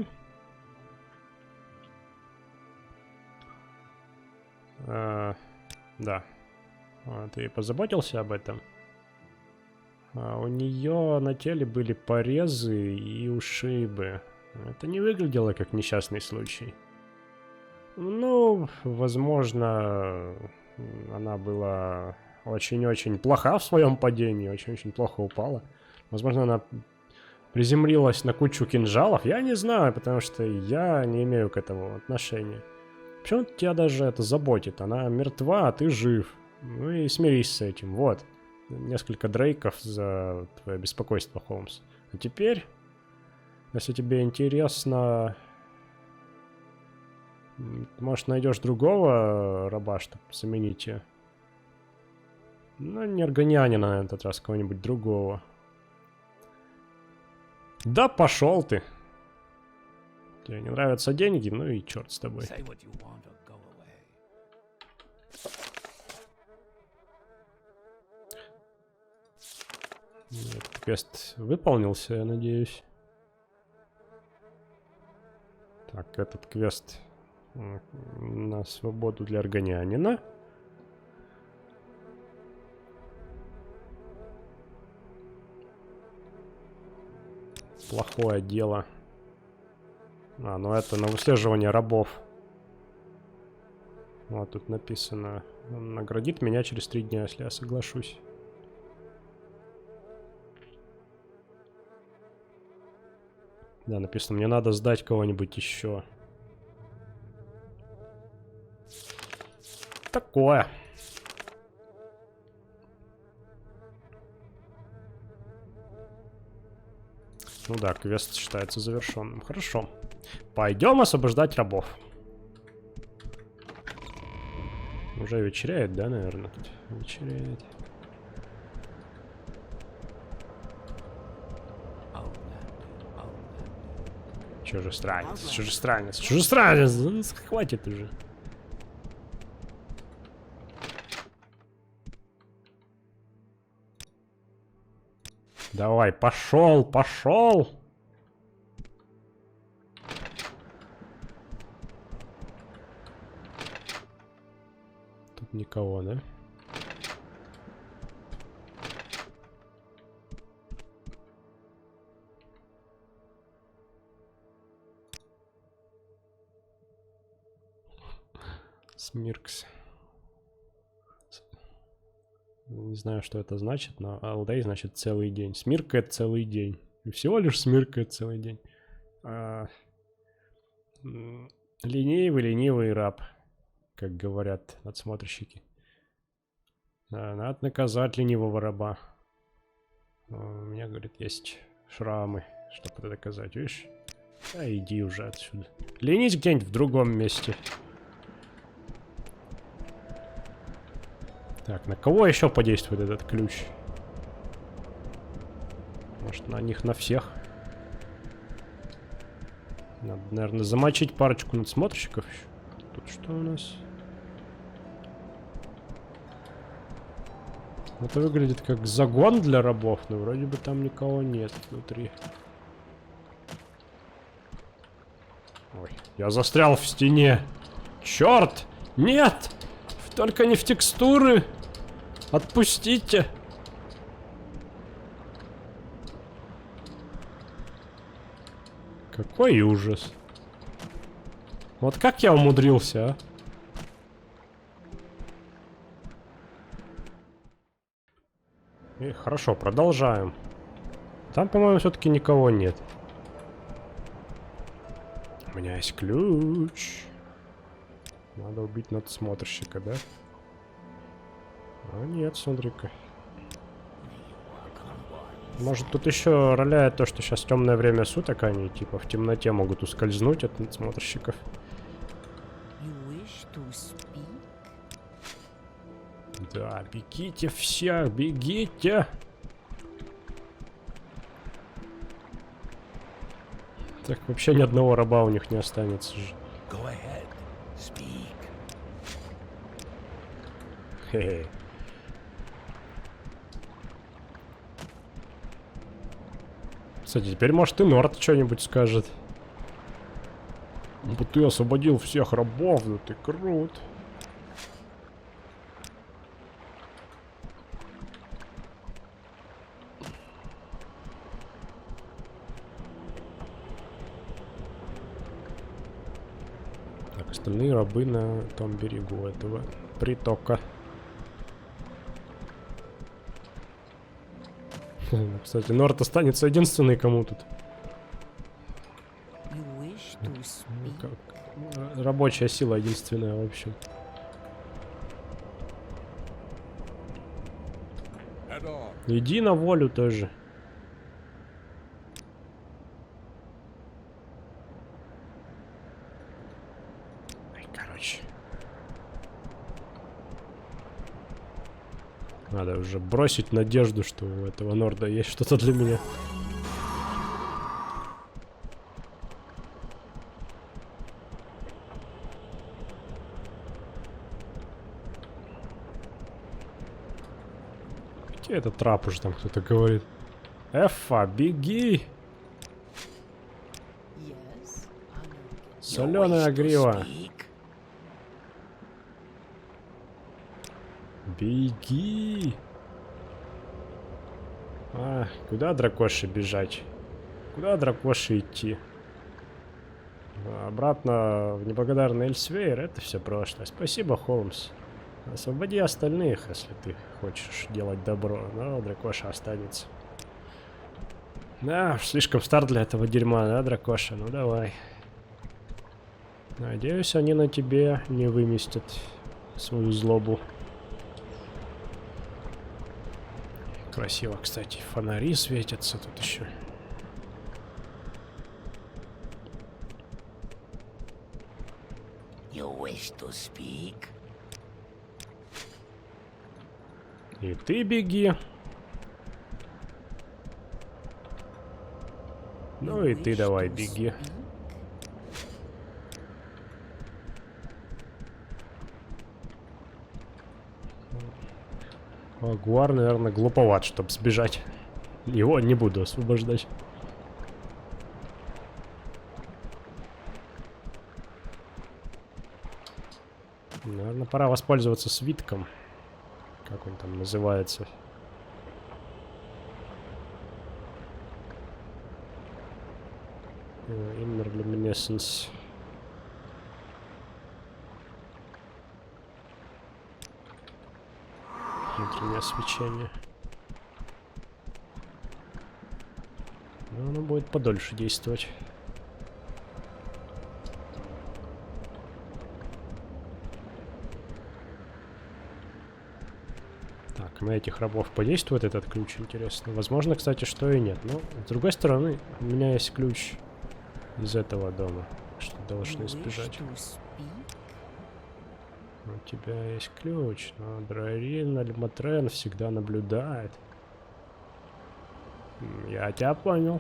Да. Ты позаботился об этом? У нее на теле были порезы и ушибы. Это не выглядело как несчастный случай. Ну, возможно, она была очень-очень плоха в своем падении, очень-очень плохо упала. Возможно, она приземлилась на кучу кинжалов. Я не знаю, потому что я не имею к этому отношения. Почему тебя даже это заботит? Она мертва, а ты жив. Ну и смирись с этим, вот. Несколько дрейков за твое беспокойство, Холмс. А теперь, если тебе интересно, может, найдешь другого раба, чтобы заменить ее? Ну, не органианина на этот раз, кого-нибудь другого. Да пошел ты. Тебе не нравятся деньги, ну и черт с тобой. Say what you want or go away. Этот квест выполнился, я надеюсь. Так, этот квест на свободу для аргонянина. Плохое дело. Ну это на выслеживание рабов. Вот тут написано. Он наградит меня через 3 дня, если я соглашусь. Да, написано, мне надо сдать кого-нибудь еще. Такое. Ну да, квест считается завершенным. Хорошо. Пойдем освобождать рабов. Уже вечеряет, да, наверное? Вечеряет. Чужестранец, чужестранец, чужестранец! Ну, хватит уже. Давай, пошел, пошел! Тут никого, да? Смиркс. Не знаю, что это значит, но all day значит целый день. Смиркает целый день. И всего лишь смиркает целый день. Ленивый раб, как говорят надсмотрщики. Надо наказать ленивого раба. У меня, говорит, есть шрамы, чтобы это доказать, видишь? А иди уже отсюда. Ленись где-нибудь в другом месте. Так, на кого еще подействует этот ключ? Может, на них на всех? Надо, наверное, замочить парочку надсмотрщиков. Тут что у нас? Это выглядит как загон для рабов, но вроде бы там никого нет внутри. Ой, я застрял в стене. Черт! Нет! Только не в текстуры! Отпустите! Какой ужас. Вот как я умудрился, а? Хорошо, продолжаем. Там, по-моему, все-таки никого нет. У меня есть ключ. Надо убить надсмотрщика, да? А нет, смотри-ка. Может, тут еще роляет то, что сейчас темное время суток, они типа в темноте могут ускользнуть от надсмотрщиков. Да, бегите все, бегите! Так вообще ни одного раба у них не останется же. Хе-хе. Кстати, теперь, может, и Норд что-нибудь скажет. Ну, ты освободил всех рабов, да ты крут. Так, остальные рабы на том берегу этого притока. Кстати, Норд останется единственный, кому тут. Рабочая сила единственная, в общем. Иди на волю тоже. Короче. Надо уже бросить надежду, что у этого Норда есть что-то для меня. Где этот трап уже там кто-то говорит? Эфа, беги! Соленая грива. Беги! А, куда дракоши бежать? Куда дракоши идти? Обратно в неблагодарный Эльсвейр. Это все прошлое. Спасибо, Холмс. Освободи остальных, если ты хочешь делать добро. Но дракоша останется. Да, слишком стар для этого дерьма, да, дракоша? Ну давай. Надеюсь, они на тебе не выместят свою злобу. Красиво, кстати. Фонари светятся тут еще. И ты беги. Ну и ты давай беги. Гуар, наверное, глуповат, чтобы сбежать. Его не буду освобождать. Наверное, пора воспользоваться свитком. Как он там называется? Inner Luminescence. Внутреннее свечение. Но оно будет подольше действовать. Так, на этих рабов подействует этот ключ, интересно. Возможно, кстати, что и нет. Но, с другой стороны, у меня есть ключ из этого дома, что должны избежать. У тебя есть ключ, но Драрин Альматрен всегда наблюдает. Я тебя понял.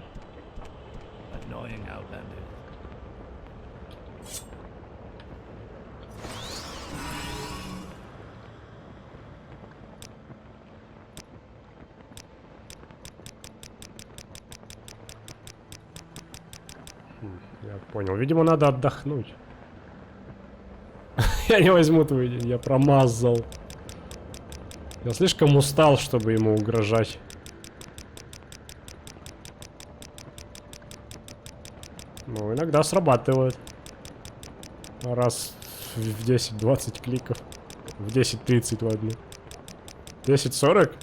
Я понял. Видимо, надо отдохнуть. Я не возьму твой день, я промазал. Я слишком устал, чтобы ему угрожать. Ну, иногда срабатывает. Раз в 10-20 кликов. В 10-30, ладно. 10-40?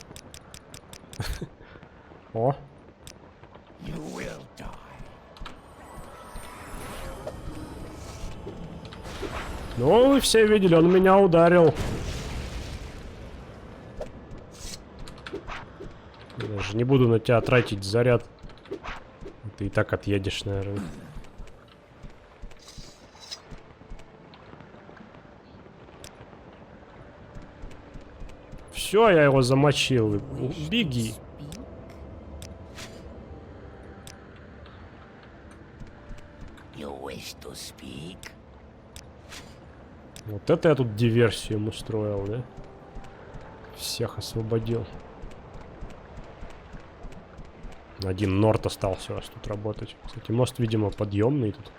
О. Ну, вы все видели, он меня ударил. Я даже не буду на тебя тратить заряд. Ты и так отъедешь, наверное. Все, я его замочил. Беги. Вот это я тут диверсию ему устроил, да? Всех освободил. Один Норт остался у вас тут работать. Кстати, мост, видимо, подъемный тут.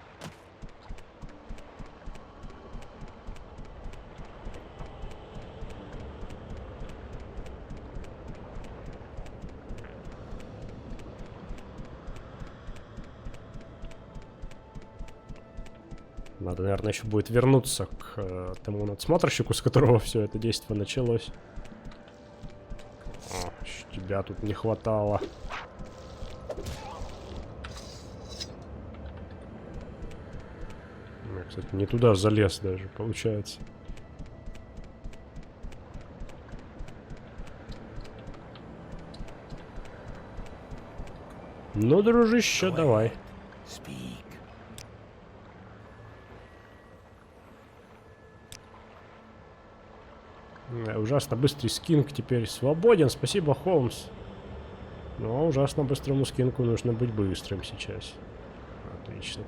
Надо, наверное, еще будет вернуться к тому надсмотрщику, с которого все это действие началось. О, тебя тут не хватало. Я, кстати, не туда залез даже, получается. Ну, дружище, давай. Ужасно быстрый скинг теперь свободен. Спасибо, Холмс. Но ужасно быстрому скинку нужно быть быстрым сейчас. Отлично.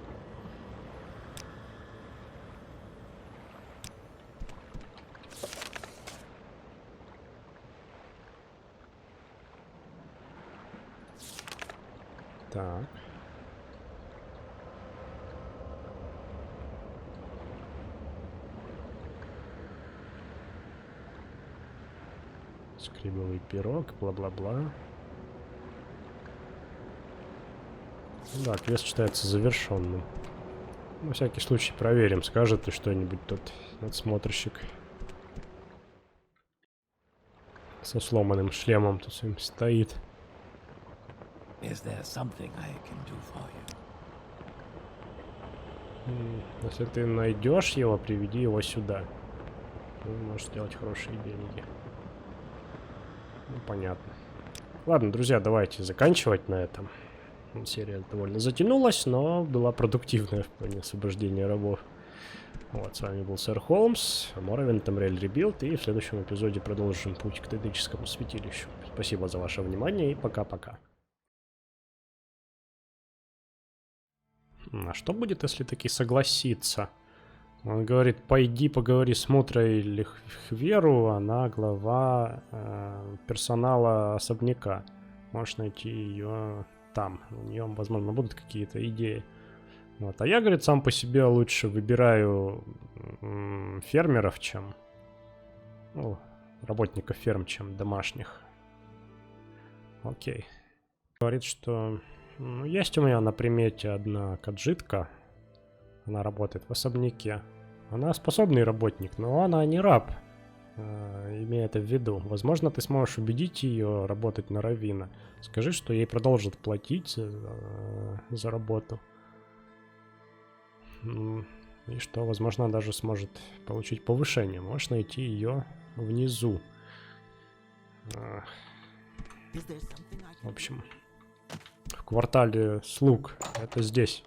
Так. Скрибовый пирог, бла-бла-бла. Да, квест считается завершенным. На всякий случай проверим, скажет ли что-нибудь тот надсмотрщик. Со сломанным шлемом тут своим стоит. Is there something I can do for you? Если ты найдешь его, приведи его сюда. Ты можешь сделать хорошие деньги. Ну, понятно. Ладно, друзья, давайте заканчивать на этом. Серия довольно затянулась, но была продуктивная в плане освобождения рабов. Вот, с вами был Сэр Холмс, Моровинд, Тамриэль Ребилд, и в следующем эпизоде продолжим путь к тайдическому святилищу. Спасибо за ваше внимание и пока-пока. А что будет, если таки согласится? Он говорит, пойди поговори с Мутрой Лихверу, она глава персонала особняка. Можешь найти ее там. У нее, возможно, будут какие-то идеи. Вот. А я, говорит, сам по себе лучше выбираю фермеров, чем... Ну, работников ферм, чем домашних. Окей. Говорит, что... Ну, есть у меня на примете одна каджитка. Она работает в особняке. Она способный работник, но она не раб. Имея это в виду. Возможно, ты сможешь убедить ее работать на раввина. Скажи, что ей продолжат платить за работу. И что, возможно, она даже сможет получить повышение. Можешь найти ее внизу. В общем, в квартале слуг. Это здесь.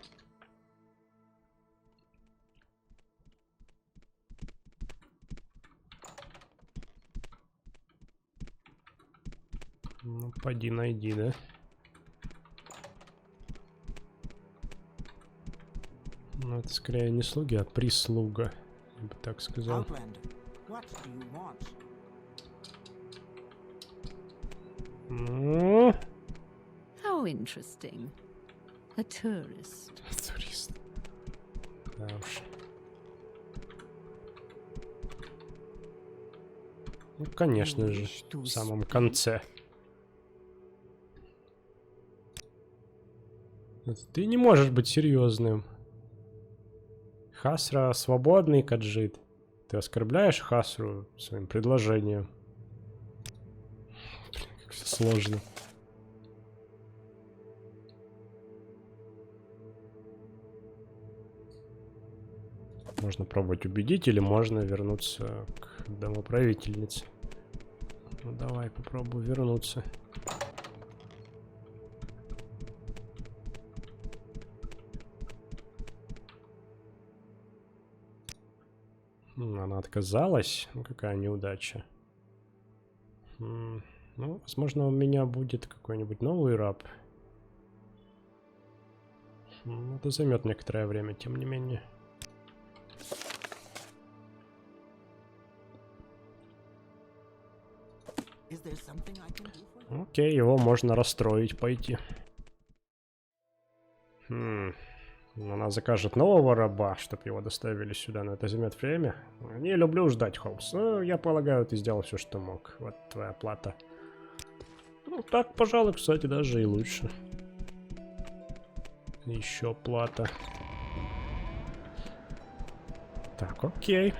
Ну, пойди найди, да? Ну, это скорее не слуги, а прислуга. Я бы так сказал. Ну? How interesting. A tourist. Турист. Да уж. Ну, конечно же, в самом конце. Ты не можешь быть серьезным. Хасра свободный каджит. Ты оскорбляешь Хасру своим предложением. Блин, как все сложно. Можно пробовать убедить, или можно вернуться к домоправительнице. Ну давай, попробую вернуться. Она отказалась. Ну, какая неудача. Ну, возможно, у меня будет какой-нибудь новый раб. Это займет некоторое время, тем не менее. Окей, его можно расстроить, пойти. Она закажет нового раба, чтобы его доставили сюда, но это займет время. Не люблю ждать, Холмс. Ну, я полагаю, ты сделал все, что мог. Вот твоя плата. Ну, так, пожалуй, кстати, даже и лучше. Еще плата. Так, окей.